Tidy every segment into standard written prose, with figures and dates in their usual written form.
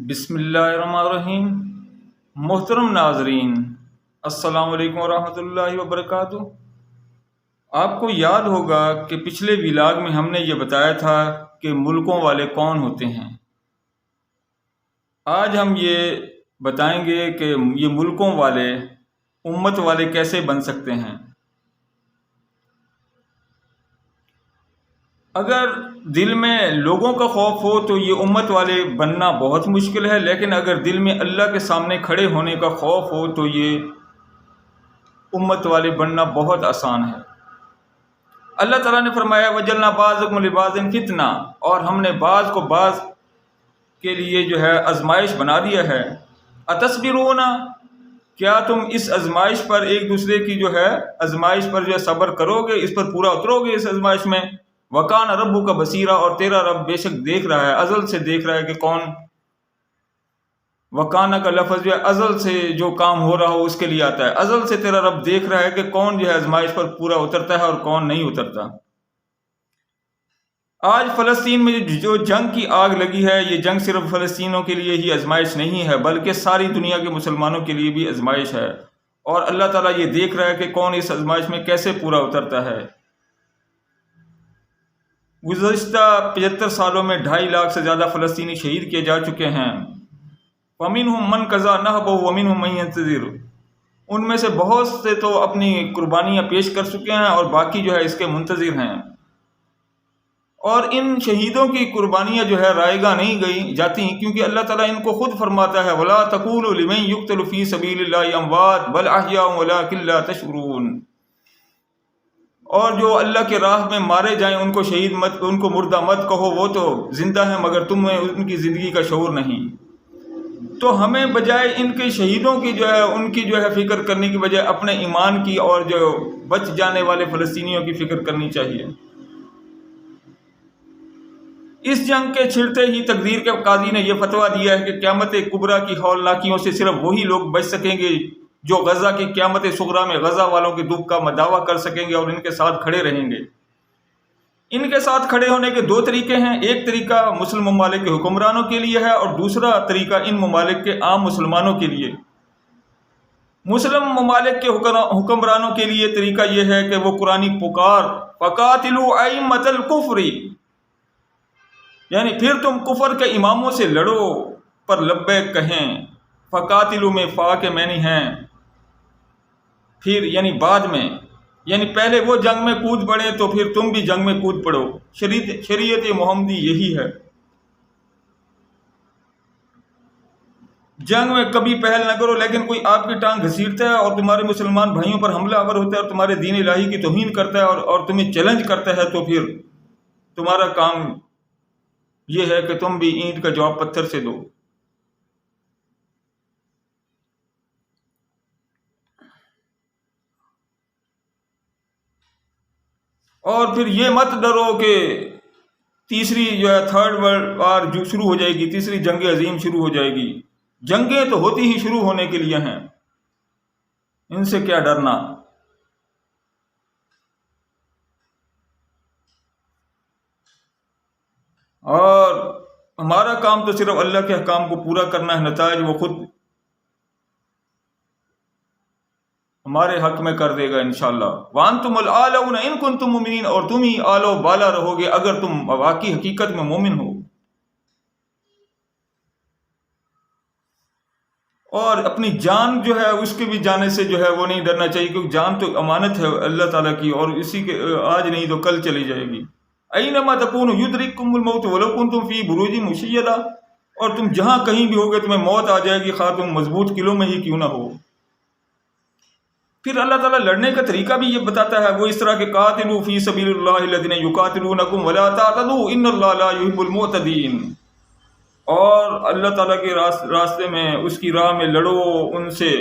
بسم اللہ الرحمن الرحیم۔ محترم ناظرین، السلام علیکم ورحمۃ اللہ وبرکاتہ۔ آپ کو یاد ہوگا کہ پچھلے ولاگ میں ہم نے یہ بتایا تھا کہ ملکوں والے کون ہوتے ہیں۔ آج ہم یہ بتائیں گے کہ یہ ملکوں والے امت والے کیسے بن سکتے ہیں۔ اگر دل میں لوگوں کا خوف ہو تو یہ امت والے بننا بہت مشکل ہے، لیکن اگر دل میں اللہ کے سامنے کھڑے ہونے کا خوف ہو تو یہ امت والے بننا بہت آسان ہے۔ اللہ تعالیٰ نے فرمایا وَجَعَلْنَا بَعْضَكُمْ لِبَعْضٍ فِتْنَةً، اور ہم نے بعض کو بعض کے لیے آزمائش بنا دیا ہے۔ اَتَصْبِرُونَ، کیا تم اس آزمائش پر ایک دوسرے کی آزمائش پر صبر کرو گے، اس پر پورا اترو گے اس آزمائش میں۔ وَكَانَ رَبُّكَ بَصِيرًا، اور تیرا رب بے شک دیکھ رہا ہے، ازل سے دیکھ رہا ہے کہ کون وَكَانَ کا لفظ ازل سے جو کام ہو رہا ہو اس کے لیے آتا ہے۔ ازل سے تیرا رب دیکھ رہا ہے کہ کون آزمائش پر پورا اترتا ہے اور کون نہیں اترتا۔ آج فلسطین میں جو جنگ کی آگ لگی ہے، یہ جنگ صرف فلسطینیوں کے لیے ہی آزمائش نہیں ہے بلکہ ساری دنیا کے مسلمانوں کے لیے بھی آزمائش ہے، اور اللہ تعالیٰ یہ دیکھ رہا ہے کہ کون اس آزمائش میں کیسے پورا اترتا ہے۔ گزشتہ 75 سالوں میں 2.5 لاکھ سے زیادہ فلسطینی شہید کیے جا چکے ہیں۔ وَمِنْهُمْ مَنْ قَضَىٰ نَحْبَهُ وَمِنْهُمْ مَنْ يَنتَظِرُ، ان میں سے بہت سے تو اپنی قربانیاں پیش کر چکے ہیں اور باقی اس کے منتظر ہیں، اور ان شہیدوں کی قربانیاں رائے گاہ نہیں گئی جاتی، کیونکہ اللہ تعالیٰ ان کو خود فرماتا ہے وَلَا تَقُولُوا لِمَنْ يُقْتَلُ فِي سَبِيلِ اللَّهِ أَمْوَاتٌ بَلْ أَحْيَاءٌ وَلَٰكِن لَّا تَشْعُرُونَ، اور جو اللہ کے راہ میں مارے جائیں ان کو شہید مت، ان کو مردہ مت کہو، وہ تو زندہ ہیں مگر تمہیں ان کی زندگی کا شعور نہیں۔ تو ہمیں بجائے ان کے شہیدوں کی ان کی فکر کرنے کی بجائے اپنے ایمان کی اور بچ جانے والے فلسطینیوں کی فکر کرنی چاہیے۔ اس جنگ کے چھڑتے ہی تقدیر کے قاضی نے یہ فتویٰ دیا ہے کہ قیامت کبریٰ کی ہولناکیوں سے صرف وہی لوگ بچ سکیں گے جو غزہ کی قیامت صغریٰ میں غزہ والوں کے دکھ کا دعویٰ کر سکیں گے اور ان کے ساتھ کھڑے رہیں گے۔ ان کے ساتھ کھڑے ہونے کے 2 طریقے ہیں، ایک طریقہ مسلم ممالک کے حکمرانوں کے لیے ہے اور دوسرا طریقہ ان ممالک کے عام مسلمانوں کے لیے۔ مسلم ممالک کے حکمرانوں کے لیے طریقہ یہ ہے کہ وہ قرآنی پکار فَقَاتِلُوا أَئِمَّةَ الْكُفْرِ، یعنی پھر تم کفر کے اماموں سے لڑو پر لبیک کہیں۔ فَقَاتِلُوا میں فا کے معنی ہیں پھر، یعنی بعد میں، یعنی پہلے وہ جنگ میں کود پڑے تو پھر تم بھی جنگ میں کود پڑو۔ شریعت محمدی یہی ہے۔ جنگ میں کبھی پہل نہ کرو، لیکن کوئی آپ کی ٹانگ گھسیٹتا ہے اور تمہارے مسلمان بھائیوں پر حملہ آور ہوتا ہے اور تمہارے دین الہی کی توہین کرتا ہے اور تمہیں چیلنج کرتا ہے، تو پھر تمہارا کام یہ ہے کہ تم بھی اینٹ کا جواب پتھر سے دو۔ اور پھر یہ مت ڈرو کہ تیسری تھرڈ ورلڈ وار جو شروع ہو جائے گی، تیسری جنگ عظیم شروع ہو جائے گی۔ جنگیں تو ہوتی ہی شروع ہونے کے لیے ہیں، ان سے کیا ڈرنا۔ اور ہمارا کام تو صرف اللہ کے احکام کو پورا کرنا ہے، نتائج وہ خود ہمارے حق میں کر دے گا انشاءاللہ۔ وَأَنْتُمُ الْأَعْلَوْنَ إِن كُنتُم مُؤْمِنِينَ، اور تم ہی اعلی و بالا رہو گے اگر تم واقعی حقیقت میں مومن ہو۔ اور اپنی جان اس کے بھی جانے سے وہ نہیں ڈرنا چاہیے، کیونکہ جان تو امانت ہے اللہ تعالیٰ کی، اور اسی کے آج نہیں تو کل چلی جائے گی۔ أَيْنَمَا تَكُونُوا يُدْرِككُمُ الْمَوْتُ وَلَوْ كُنتُمْ فِي بُرُوجٍ مُشَيَّدَةٍ، اور تم جہاں کہیں بھی ہوگے تمہیں موت آ جائے گی، خواہ تم مضبوط قلعوں میں ہی کیوں نہ ہو۔ پھر اللہ تعالیٰ لڑنے کا طریقہ بھی یہ بتاتا ہے، وہ اس طرح کہ قاتلوا فی سبیل اللہ الذین یقاتلونکم ولا تعتدوا ان اللہ لا یحب المعتدین، اور اللہ تعالیٰ کے راستے میں، اس کی راہ میں لڑو ان سے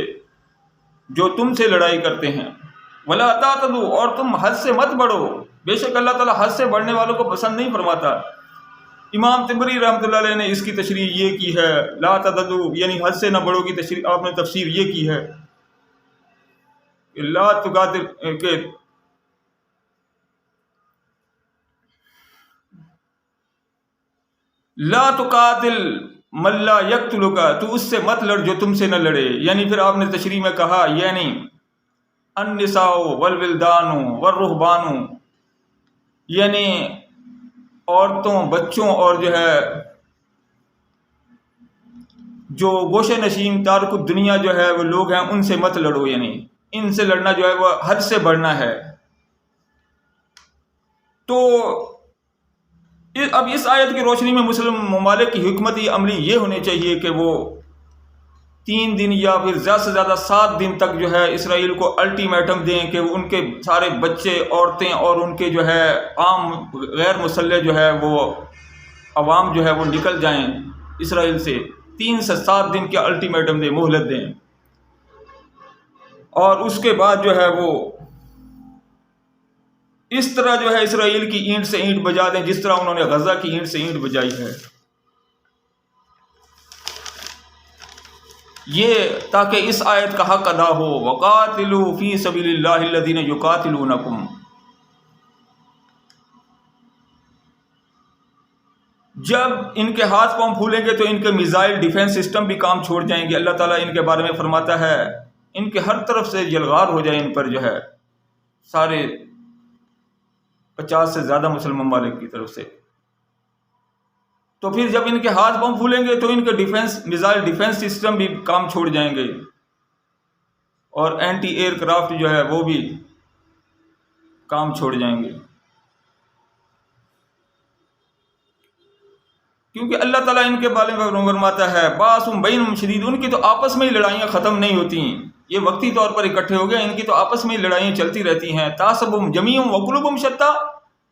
جو تم سے لڑائی کرتے ہیں۔ ولا تعتدوا، اور تم حد سے مت بڑھو، بے شک اللہ تعالیٰ حد سے بڑھنے والوں کو پسند نہیں فرماتا۔ امام طبری رحمۃ اللہ علیہ نے اس کی تشریح یہ کی ہے، لا تعتدوا یعنی حد سے نہ بڑھو کی تشریح آپ نے تفسیر یہ کی ہے لا تقاتل کہ لا تقاتل ملا یقتلک، تو اس سے مت لڑ جو تم سے نہ لڑے. یعنی پھر آپ نے تشریح میں کہا یعنی النساء والولدان والرہبان، یعنی عورتوں، بچوں اور جو ہے جو گوشے نشین تارک الدنیا جو ہے وہ لوگ ہیں، ان سے مت لڑو. یعنی ان سے لڑنا جو ہے وہ حد سے بڑھنا ہے. تو اب اس آیت کی روشنی میں مسلم ممالک کی حکمت عملی یہ ہونی چاہیے کہ وہ 3 دن یا پھر زیادہ سے زیادہ 7 دن تک جو ہے اسرائیل کو الٹیمیٹم دیں کہ ان کے سارے بچے، عورتیں اور ان کے جو ہے عام غیر مسلح جو ہے وہ عوام جو ہے وہ نکل جائیں اسرائیل سے. 3 سے 7 دن کے الٹیمیٹم دیں، مہلت دیں، اور اس کے بعد جو ہے وہ اس طرح جو ہے اسرائیل کی اینٹ سے اینٹ بجا دیں جس طرح انہوں نے غزہ کی اینٹ سے اینٹ بجائی ہے. یہ تاکہ اس آیت کا حق ادا ہو. وَقَاتِلُوا فِي سَبِيلِ اللَّهِ الَّذِينَ يُقَاتِلُونَكُمْ. جب ان کے ہاتھ پاؤں پھولیں گے تو ان کے میزائل ڈیفنس سسٹم بھی کام چھوڑ جائیں گے. اللہ تعالیٰ ان کے بارے میں فرماتا ہے ان کے ہر طرف سے یلغار ہو جائے ان پر جو ہے سارے 50 سے زیادہ مسلم ممالک کی طرف سے. تو پھر جب ان کے ہاتھ پاؤں پھولیں گے تو ان کے میزائل ڈیفنس سسٹم بھی کام چھوڑ جائیں گے، اور اینٹی ایئر کرافٹ جو ہے وہ بھی کام چھوڑ جائیں گے. کیونکہ اللہ تعالیٰ ان کے بارے میں فرماتا ہے باسم بینہم شدید، ان کی تو آپس میں ہی لڑائیاں ختم نہیں ہوتی. یہ وقتی طور پر اکٹھے ہو گئے، ان کی تو آپس میں ہی لڑائیاں چلتی رہتی ہیں. تحسبہم جمیع وقلوبہم شتیٰ،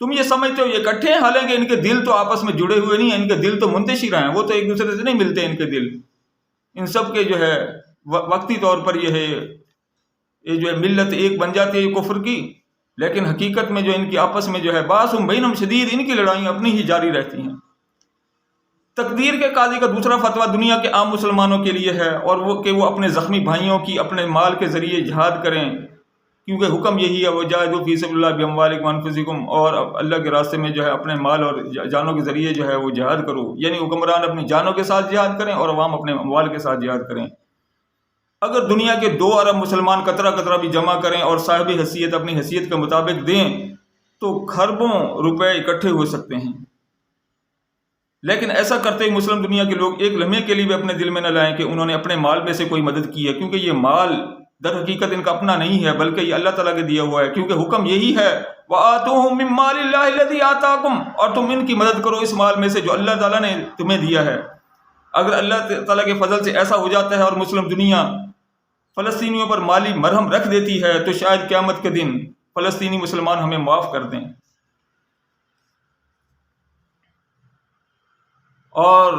تم یہ سمجھتے ہو یہ اکٹھے ہیں، حالانکہ ان کے دل تو آپس میں جڑے ہوئے نہیں ہیں. ان کے دل تو منتشر ہیں، وہ تو ایک دوسرے سے نہیں ملتے. ان کے دل، ان سب کے جو ہے وقتی طور پر یہ جو ہے ملت ایک بن جاتی ہے کفر کی، لیکن حقیقت میں جو ان کی آپس میں جو ہے باسم بینہم شدید، ان کی لڑائیاں اپنی ہی جاری رہتی ہیں. تقدیر کے قاضی کا دوسرا فتویٰ دنیا کے عام مسلمانوں کے لیے ہے، اور وہ کہ وہ اپنے زخمی بھائیوں کی اپنے مال کے ذریعے جہاد کریں، کیونکہ حکم یہی ہے وجاہدوا فی سبیل اللہ باموالکم وانفسکم، اور اللہ کے راستے میں جو ہے اپنے مال اور جانوں کے ذریعے جو ہے وہ جہاد کرو. یعنی حکمران اپنی جانوں کے ساتھ جہاد کریں اور عوام اپنے اموال کے ساتھ جہاد کریں. اگر دنیا کے 2 ارب مسلمان قطرہ قطرہ بھی جمع کریں اور صاحب حیثیت اپنی حیثیت کے مطابق دیں تو خربوں روپے اکٹھے ہو سکتے ہیں. لیکن ایسا کرتے ہی مسلم دنیا کے لوگ ایک لمحے کے لیے بھی اپنے دل میں نہ لائیں کہ انہوں نے اپنے مال میں سے کوئی مدد کی ہے، کیونکہ یہ مال در حقیقت ان کا اپنا نہیں ہے بلکہ یہ اللہ تعالیٰ کے دیا ہوا ہے. کیونکہ حکم یہی ہے وَآتُوهُم مِّن مَّالِ اللَّهِ الَّذِي آتَاكُمْ، اور تم ان کی مدد کرو اس مال میں سے جو اللہ تعالیٰ نے تمہیں دیا ہے. اگر اللہ تعالیٰ کے فضل سے ایسا ہو جاتا ہے اور مسلم دنیا فلسطینیوں پر مالی مرہم رکھ دیتی ہے تو شاید قیامت کے دن فلسطینی مسلمان ہمیں معاف کر دیں. اور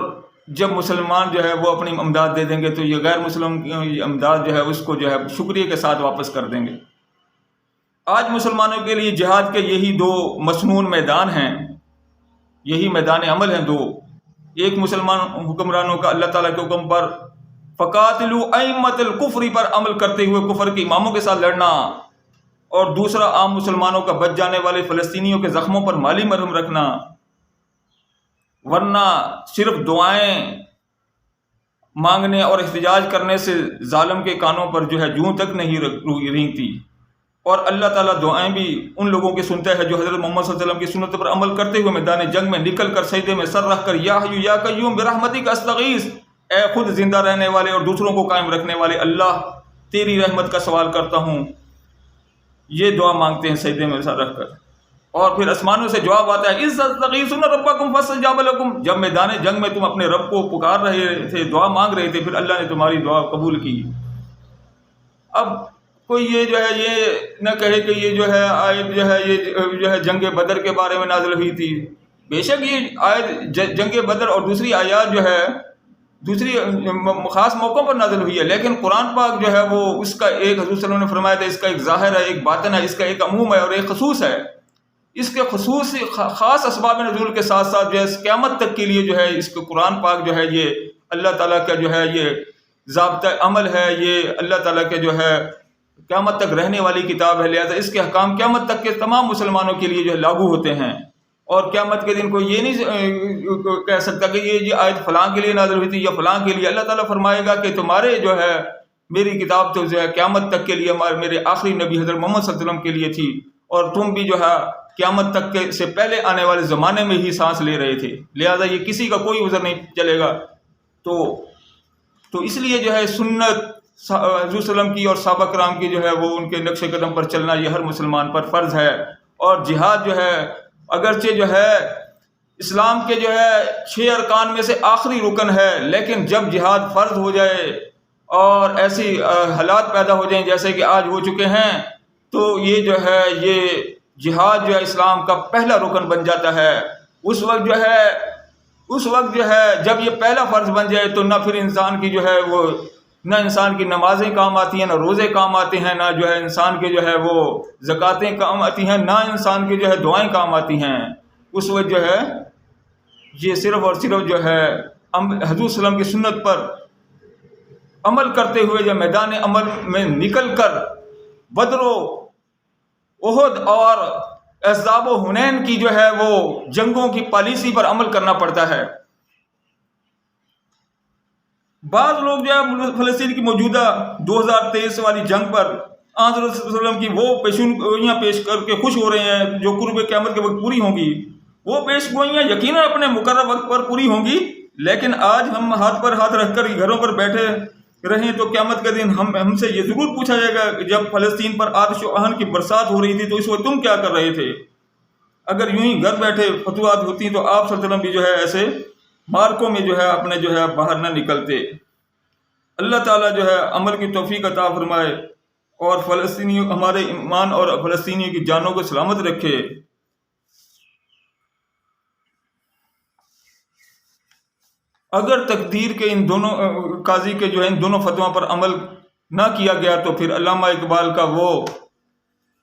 جب مسلمان جو ہے وہ اپنی امداد دے دیں گے تو یہ غیر مسلم کی امداد جو ہے اس کو جو ہے شکریہ کے ساتھ واپس کر دیں گے. آج مسلمانوں کے لیے جہاد کے یہی 2 مسنون میدان ہیں، یہی میدان عمل ہیں 2. ایک مسلمان حکمرانوں کا اللہ تعالیٰ کے حکم پر فقاتلوا ائمۃ الکفر پر عمل کرتے ہوئے کفر کے اماموں کے ساتھ لڑنا، اور دوسرا عام مسلمانوں کا بچ جانے والے فلسطینیوں کے زخموں پر مالی مرہم رکھنا. ورنہ صرف دعائیں مانگنے اور احتجاج کرنے سے ظالم کے کانوں پر جو ہے جوں تک نہیں رینگتی. اور اللہ تعالیٰ دعائیں بھی ان لوگوں کی سنتا ہے جو حضرت محمد صلی اللہ علیہ وسلم کی سنت پر عمل کرتے ہوئے میدان جنگ میں نکل کر سجدے میں سر رکھ کر یا حی یا قیوم برحمتک استغیث، اے خود زندہ رہنے والے اور دوسروں کو قائم رکھنے والے اللہ، تیری رحمت کا سوال کرتا ہوں. یہ دعا مانگتے ہیں سجدے میں سر رکھ کر. اور پھر آسمانوں سے جواب آتا ہے اذ تستغیثون ربکم فاستجاب لکم، جب میدان جنگ میں تم اپنے رب کو پکار رہے تھے، دعا مانگ رہے تھے، پھر اللہ نے تمہاری دعا قبول کی. اب کوئی یہ جو ہے یہ نہ کہے کہ یہ جو ہے آیت جو ہے یہ جو ہے جنگ بدر کے بارے میں نازل ہوئی تھی. بے شک یہ آیت جنگ بدر اور دوسری آیات جو ہے دوسری خاص موقعوں پر نازل ہوئی ہے، لیکن قرآن پاک جو ہے وہ اس کا ایک حضور صلی اللہ علیہ وسلم نے فرمایا تھا اس کا ایک ظاہر ہے، ایک باطن ہے، اس کا ایک عموم ہے اور ایک خصوص ہے. اس کے خصوصی خاص اسباب نزول کے ساتھ ساتھ جو ہے قیامت تک کے لیے جو ہے اس کے قرآن پاک جو ہے یہ اللہ تعالیٰ کا جو ہے یہ ضابطہ عمل ہے، یہ اللہ تعالیٰ کے جو ہے قیامت تک رہنے والی کتاب ہے. لہذا اس کے احکام قیامت تک کے تمام مسلمانوں کے لیے جو ہے لاگو ہوتے ہیں. اور قیامت کے دن کوئی یہ نہیں کہہ سکتا کہ یہ آیت فلاں کے لیے نازل ہوئی تھی یا فلاں کے لیے. اللہ تعالیٰ فرمائے گا کہ تمہارے جو ہے میری کتاب تو جو ہے قیامت تک کے لیے میرے آخری نبی حضرت محمد صلی اللہ علیہ وسلم کے لیے تھی، اور تم بھی جو ہے قیامت تک کے سے پہلے آنے والے زمانے میں ہی سانس لے رہے تھے، لہذا یہ کسی کا کوئی عذر نہیں چلے گا. تو اس لیے جو ہے سنت حضور صلی اللہ علیہ وسلم کی اور صحابہ کرام کی جو ہے وہ ان کے نقش قدم پر چلنا یہ ہر مسلمان پر فرض ہے. اور جہاد جو ہے اگرچہ جو ہے اسلام کے جو ہے 6 ارکان میں سے آخری رکن ہے، لیکن جب جہاد فرض ہو جائے اور ایسی حالات پیدا ہو جائیں جیسے کہ آج ہو چکے ہیں، تو یہ جو ہے یہ جہاد جو ہے اسلام کا پہلا رکن بن جاتا ہے. اس وقت جو ہے جب یہ پہلا فرض بن جائے تو نہ پھر انسان کی جو ہے وہ نہ انسان کی نمازیں کام آتی ہیں، نہ روزے کام آتے ہیں، نہ جو ہے انسان کے جو ہے وہ زکاتیں کام آتی ہیں، نہ انسان کی جو ہے دعائیں کام آتی ہیں. اس وقت جو ہے یہ صرف اور صرف جو ہے حضور صلی اللہ علیہ وسلم کی سنت پر عمل کرتے ہوئے جو میدان عمل میں نکل کر بدر و احد اور احزاب و حنین کی جو ہے وہ جنگوں کی پالیسی پر عمل کرنا پڑتا ہے. بعض لوگ جو ہے فلسطین کی موجودہ 2023 والی جنگ پر حضرت صلی اللہ علیہ وسلم کی وہ پیشگوئیاں پیش کر کے خوش ہو رہے ہیں جو قرب قیامت کے وقت پوری ہوں گی. وہ پیشگوئیاں یقیناً اپنے مقرر وقت پر پوری ہوں گی، لیکن آج ہم ہاتھ پر ہاتھ رکھ کر گھروں پر بیٹھے رہیں تو قیامت کے دن ہم سے یہ ضرور پوچھا جائے گا کہ جب فلسطین پر آتش و آہن کی برسات ہو رہی تھی تو اس وقت تم کیا کر رہے تھے؟ اگر یوں ہی گھر بیٹھے فتوحات ہوتی تو آپ صلی اللہ علیہ وسلم بھی جو ہے ایسے مارکوں میں جو ہے اپنے جو ہے باہر نہ نکلتے. اللہ تعالیٰ جو ہے عمل کی توفیق عطا فرمائے اور فلسطینی ہمارے ایمان اور فلسطینیوں کی جانوں کو سلامت رکھے. اگر تقدیر کے ان دونوں قاضی کے جو ہے ان دونوں فتویٰ پر عمل نہ کیا گیا تو پھر علامہ اقبال کا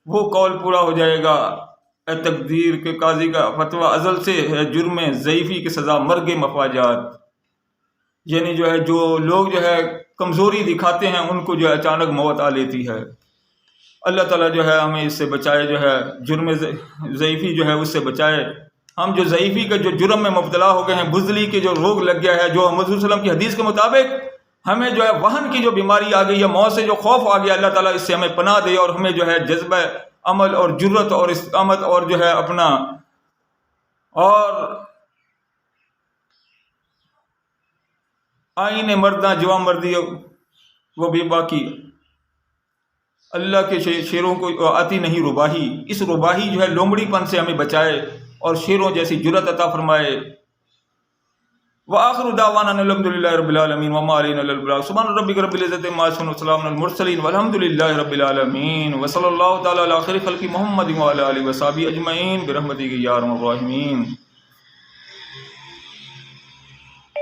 وہ قول پورا ہو جائے گا، اے تقدیر کے قاضی کا فتویٰ ازل سے ہے جرم ضعیفی کی سزا مرگ مفاجات. یعنی جو ہے جو لوگ جو ہے کمزوری دکھاتے ہیں ان کو جو ہے اچانک موت آ لیتی ہے. اللہ تعالیٰ جو ہے ہمیں اس سے بچائے، جو ہے جرم ضعیفی جو ہے اس سے بچائے. ہم جو ضعیفی کے جو جرم میں مبتلا ہو گئے ہیں، بزدلی کے جو روگ لگ گیا ہے، جو حضور صلی اللہ علیہ وسلم کی حدیث کے مطابق ہمیں جو ہے وہن کی جو بیماری آ گئی ہے، موت سے جو خوف آ گیا، اللہ تعالیٰ اس سے ہمیں پناہ دے اور ہمیں جو ہے جذبہ عمل اور جرت اور استقامت اور جو ہے اپنا اور آئین مرداں جوان مردی وہ بھی باقی اللہ کے شیروں کو آتی نہیں رباہی، اس رباہی جو ہے لومڑی پن سے ہمیں بچائے اور شیروں جیسی جرت عطا فرمائے. وآخر دعوانا الحمد للہ رب العالمین وما علینا الا البلاغ. سبحان ربک رب العزۃ عما یصفون وسلام علی المرسلین والحمد للہ رب العالمین وصلی اللہ تعالی علی خیر خلق محمد وعلی آلہ وصحبہ اجمعین برحمتک یا ارحم الراحمین.